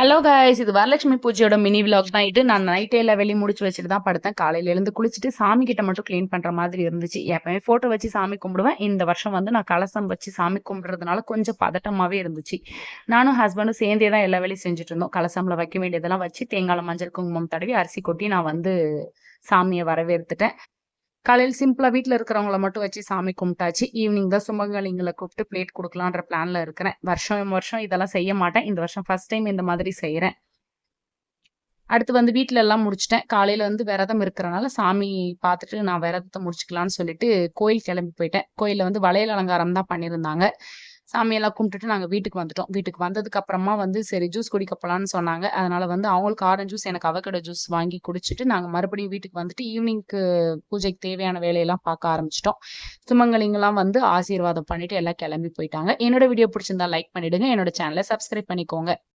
Hello guys, இது Varalakshmi பூஜையோட mini vlog தான். இது நான் நைட்டே எல்லாம் வெளியே முடிச்சு வச்சுட்டு தான் படுத்தேன். காலையில எழுந்து குளிச்சுட்டு சாமி கிட்ட மட்டும் க்ளீன் பண்ற மாதிரி இருந்துச்சு. எப்பவுமே போட்டோ வச்சு சாமி கும்பிடுவேன். இந்த வருஷம் வந்து நான் கலசம் வச்சு சாமி கும்பிடுறதுனால கொஞ்சம் பதட்டமாவே இருந்துச்சு. நானும் ஹஸ்பண்டும் சேர்ந்தே தான் எல்லா வேலையும் செஞ்சுட்டு இருந்தோம். கலசம்ல வைக்க வேண்டியதெல்லாம் வச்சு தேங்காய் மஞ்சள் குங்குமம் தடவி அரிசி கொட்டி நான் வந்து சாமியை வரவேற்றுட்டேன். காலையில் சிம்பிளா வீட்ல இருக்கிறவங்கள மட்டும் வச்சு சாமி கும்பிட்டாச்சு. ஈவினிங் தான் சுமங்கலிங்கள கூப்பிட்டு பிளேட் குடுக்கலான்ற பிளான்ல இருக்கிறேன். வருஷம் இதெல்லாம் செய்ய மாட்டேன். இந்த வருஷம் ஃபர்ஸ்ட் டைம் இந்த மாதிரி செய்றேன். அடுத்து வந்து வீட்ல எல்லாம் முடிச்சுட்டேன். காலையில வந்து விரதம் இருக்கிறனால சாமி பார்த்துட்டு நான் விரதத்த முடிச்சுக்கலான்னு சொல்லிட்டு கோயில் கிளம்பி போயிட்டேன். கோயில்ல வந்து வளையல் அலங்காரம் தான் பண்ணியிருந்தாங்க. சாமியெல்லாம் கும்பிட்டுட்டு நாங்க வீட்டுக்கு வந்துட்டோம். வீட்டுக்கு வந்ததுக்கு அப்புறமா வந்து சரி ஜூஸ் குடிக்க போலான்னு சொன்னாங்க. அதனால வந்து அவங்களுக்கு ஆரஞ்சு ஜூஸ், எனக்கு அவகேடோ ஜூஸ் வாங்கி குடிச்சிட்டு நாங்க மறுபடியும் வீட்டுக்கு வந்துட்டு ஈவினிங்க்கு பூஜைக்கு தேவையான வேலையெல்லாம் பார்க்க ஆரம்பிச்சுட்டோம். சுமங்கலிங்கலாம் வந்து ஆசீர்வாதம் பண்ணிட்டு எல்லாம் கிளம்பி போயிட்டாங்க. என்னோட வீடியோ பிடிச்சிருந்தா லைக் பண்ணிடுங்க. என்னோட சேனலை சப்ஸ்கிரைப் பண்ணிக்கோங்க.